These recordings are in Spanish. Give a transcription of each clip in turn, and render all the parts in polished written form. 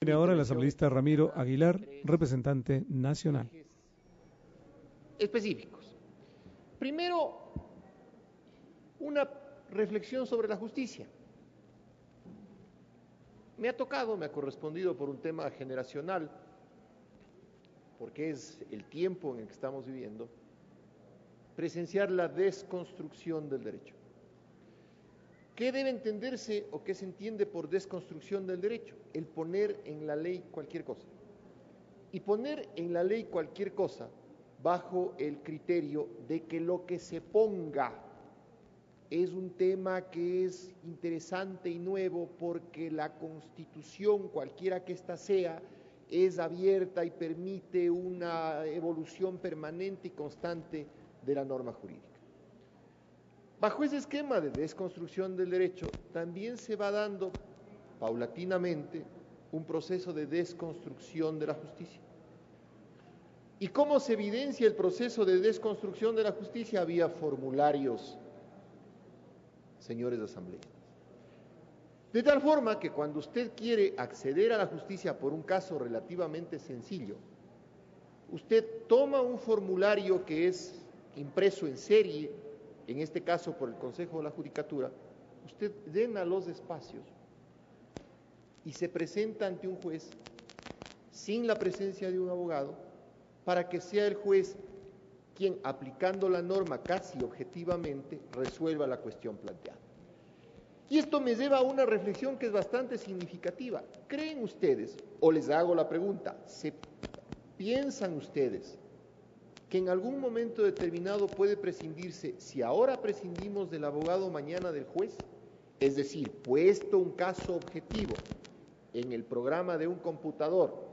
Tiene ahora el asambleísta Ramiro Aguilar, representante nacional. Específicos. Primero, una reflexión sobre la justicia. Me ha correspondido por un tema generacional, porque es el tiempo en el que estamos viviendo, presenciar la desconstrucción del derecho. ¿Qué debe entenderse o qué se entiende por desconstrucción del derecho? El poner en la ley cualquier cosa. Y poner en la ley cualquier cosa bajo el criterio de que lo que se ponga es un tema que es interesante y nuevo porque la Constitución, cualquiera que ésta sea, es abierta y permite una evolución permanente y constante de la norma jurídica. Bajo ese esquema de desconstrucción del derecho, también se va dando paulatinamente un proceso de desconstrucción de la justicia. ¿Y cómo se evidencia el proceso de desconstrucción de la justicia? Vía formularios, señores asambleístas. De tal forma que cuando usted quiere acceder a la justicia por un caso relativamente sencillo, usted toma un formulario que es impreso en serie, en este caso por el Consejo de la Judicatura, usted llena los espacios y se presenta ante un juez sin la presencia de un abogado para que sea el juez quien, aplicando la norma casi objetivamente, resuelva la cuestión planteada. Y esto me lleva a una reflexión que es bastante significativa. ¿Creen ustedes, o les hago la pregunta, piensan ustedes que en algún momento determinado puede prescindirse, si ahora prescindimos del abogado, mañana del juez? Es decir, puesto un caso objetivo en el programa de un computador,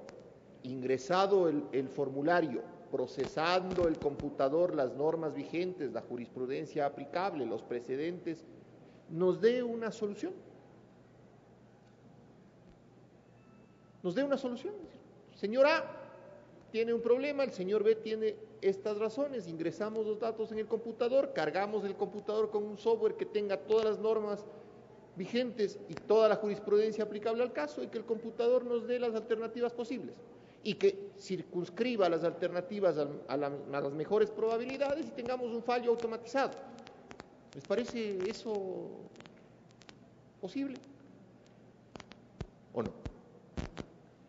ingresado el formulario, procesando el computador las normas vigentes, la jurisprudencia aplicable, los precedentes, nos dé una solución. Nos dé una solución. Señor A tiene un problema, el señor B tiene estas razones, ingresamos los datos en el computador, cargamos el computador con un software que tenga todas las normas vigentes y toda la jurisprudencia aplicable al caso, y que el computador nos dé las alternativas posibles y que circunscriba las alternativas a las mejores probabilidades y tengamos un fallo automatizado. ¿Les parece eso posible o no?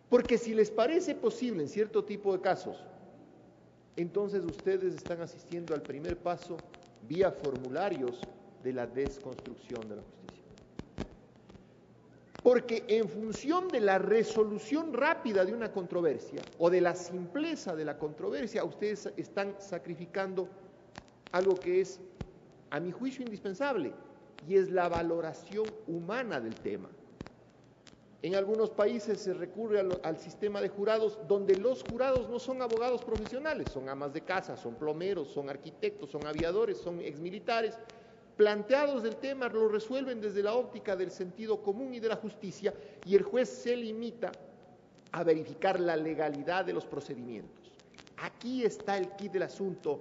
Porque si les parece posible en cierto tipo de casos, entonces ustedes están asistiendo al primer paso vía formularios de la desconstrucción de la justicia. Porque en función de la resolución rápida de una controversia o de la simpleza de la controversia, ustedes están sacrificando algo que es, a mi juicio, indispensable, y es la valoración humana del tema. En algunos países se recurre al sistema de jurados, donde los jurados no son abogados profesionales, son amas de casa, son plomeros, son arquitectos, son aviadores, son exmilitares. Planteados del tema, lo resuelven desde la óptica del sentido común y de la justicia, y el juez se limita a verificar la legalidad de los procedimientos. Aquí está el quid del asunto,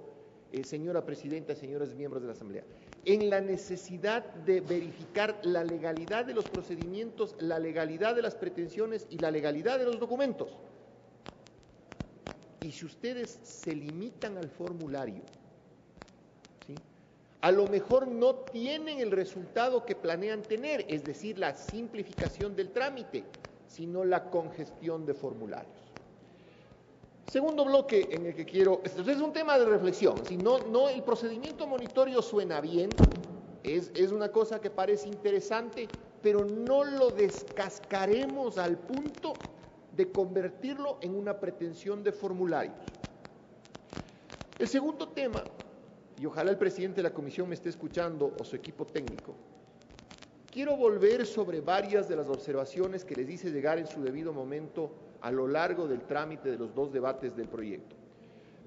señora presidenta, señores miembros de la Asamblea, en la necesidad de verificar la legalidad de los procedimientos, la legalidad de las pretensiones y la legalidad de los documentos. Y si ustedes se limitan al formulario, ¿sí?, a lo mejor no tienen el resultado que planean tener, es decir, la simplificación del trámite, sino la congestión de formularios. Segundo bloque en el que quiero, esto es un tema de reflexión, si no el procedimiento monitorio suena bien, es una cosa que parece interesante, pero no lo descascaremos al punto de convertirlo en una pretensión de formularios. El segundo tema, y ojalá el presidente de la comisión me esté escuchando o su equipo técnico, quiero volver sobre varias de las observaciones que les hice llegar en su debido momento a lo largo del trámite de los dos debates del proyecto,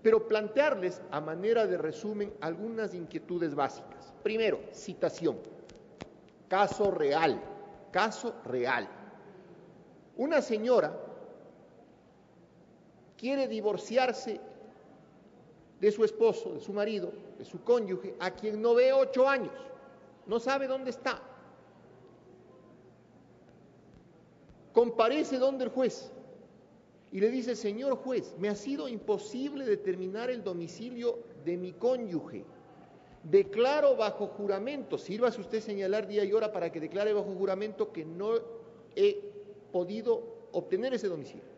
pero plantearles a manera de resumen algunas inquietudes básicas. Primero, citación, caso real. Una señora quiere divorciarse de su esposo, de su marido, de su cónyuge, a quien no ve 8 años, no sabe dónde está. comparece donde el juez y le dice: señor juez, me ha sido imposible determinar el domicilio de mi cónyuge. Declaro bajo juramento, sírvase usted señalar día y hora para que declare bajo juramento que no he podido obtener ese domicilio.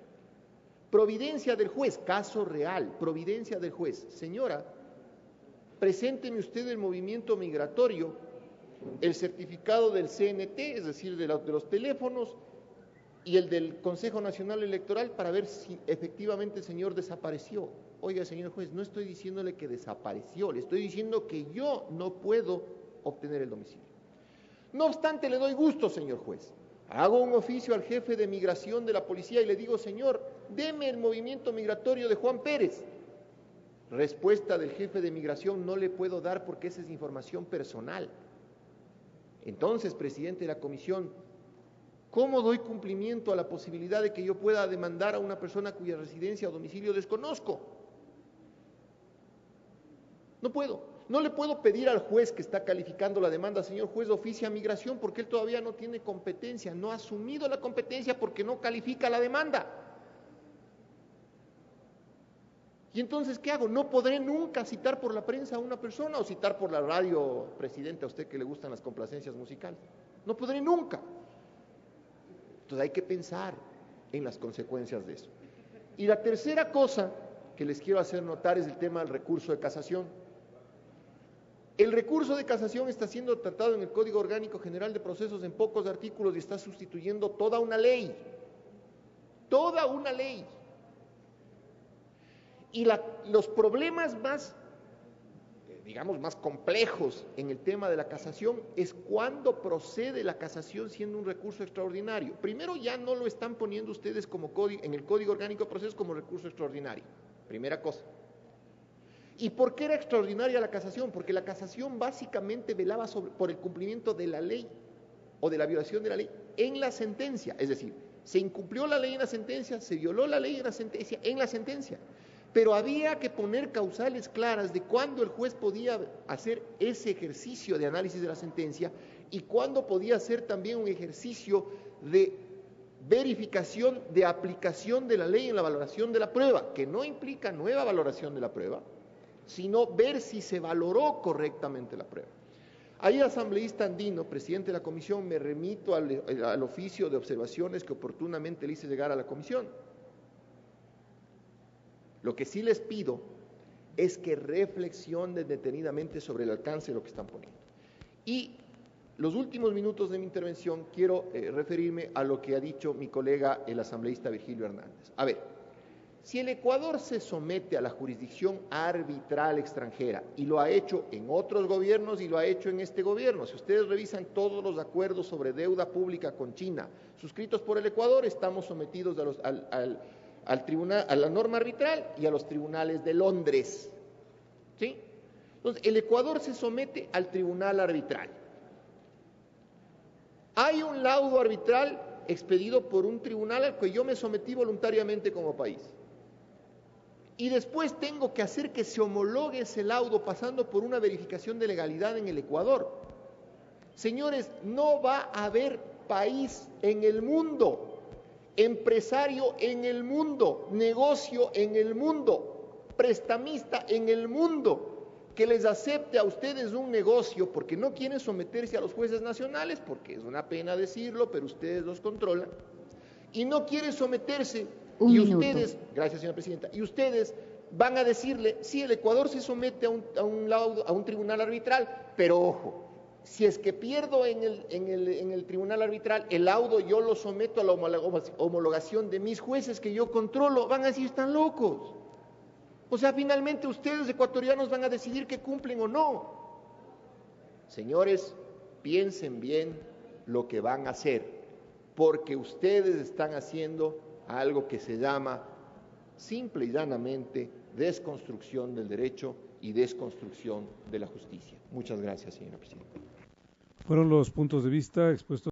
Providencia del juez, caso real, providencia del juez. Señora, presénteme usted el movimiento migratorio, el certificado del CNT, es decir, de los teléfonos, y el del Consejo Nacional Electoral para ver si efectivamente el señor desapareció. Oiga, señor juez, no estoy diciéndole que desapareció, le estoy diciendo que yo no puedo obtener el domicilio. No obstante, le doy gusto, señor juez. Hago un oficio al jefe de migración de la policía y le digo: señor, deme el movimiento migratorio de Juan Pérez. Respuesta del jefe de migración: no le puedo dar porque esa es información personal. Entonces, presidente de la comisión, ¿cómo doy cumplimiento a la posibilidad de que yo pueda demandar a una persona cuya residencia o domicilio desconozco? No puedo. No le puedo pedir al juez que está calificando la demanda: señor juez, oficia a migración, porque él todavía no tiene competencia, no ha asumido la competencia porque no califica la demanda. Y entonces, ¿qué hago? No podré nunca citar por la prensa a una persona o citar por la radio, presidente, a usted que le gustan las complacencias musicales. No podré nunca. Entonces hay que pensar en las consecuencias de eso. Y la tercera cosa que les quiero hacer notar es el tema del recurso de casación. El recurso de casación está siendo tratado en el Código Orgánico General de Procesos en pocos artículos y está sustituyendo toda una ley. Toda una ley. Y los problemas más, digamos, más complejos en el tema de la casación es cuando procede la casación siendo un recurso extraordinario. Primero, ya no lo están poniendo ustedes como en el Código Orgánico de Procesos como recurso extraordinario. Primera cosa. ¿Y por qué era extraordinaria la casación? Porque la casación básicamente velaba por el cumplimiento de la ley o de la violación de la ley en la sentencia. Es decir, se incumplió la ley en la sentencia, se violó la ley en la sentencia. Pero había que poner causales claras de cuándo el juez podía hacer ese ejercicio de análisis de la sentencia y cuándo podía hacer también un ejercicio de verificación de aplicación de la ley en la valoración de la prueba, que no implica nueva valoración de la prueba, sino ver si se valoró correctamente la prueba. Ahí, asambleísta andino, presidente de la comisión, me remito al oficio de observaciones que oportunamente le hice llegar a la comisión. Lo que sí les pido es que reflexionen detenidamente sobre el alcance de lo que están poniendo. Y los últimos minutos de mi intervención quiero referirme a lo que ha dicho mi colega, el asambleísta Virgilio Hernández. A ver, si el Ecuador se somete a la jurisdicción arbitral extranjera, y lo ha hecho en otros gobiernos y lo ha hecho en este gobierno, si ustedes revisan todos los acuerdos sobre deuda pública con China suscritos por el Ecuador, estamos sometidos al tribunal, a la norma arbitral y a los tribunales de Londres. ¿Sí? Entonces, el Ecuador se somete al tribunal arbitral. Hay un laudo arbitral expedido por un tribunal al que yo me sometí voluntariamente como país. Y después tengo que hacer que se homologue ese laudo pasando por una verificación de legalidad en el Ecuador. Señores, no va a haber país en el mundo, empresario en el mundo, negocio en el mundo, prestamista en el mundo, que les acepte a ustedes un negocio porque no quieren someterse a los jueces nacionales, porque es una pena decirlo, pero ustedes los controlan, y no quieren someterse. Y ustedes, gracias señora presidenta, y ustedes van a decirle: sí, el Ecuador se somete a un tribunal arbitral, pero ojo, si es que pierdo en el tribunal arbitral, el laudo yo lo someto a la homologación de mis jueces que yo controlo. Van a decir: están locos. O sea, finalmente ustedes ecuatorianos van a decidir que cumplen o no. Señores, piensen bien lo que van a hacer, porque ustedes están haciendo algo que se llama simple y llanamente desconstrucción del derecho y desconstrucción de la justicia. Muchas gracias, señora presidenta. Fueron los puntos de vista expuestos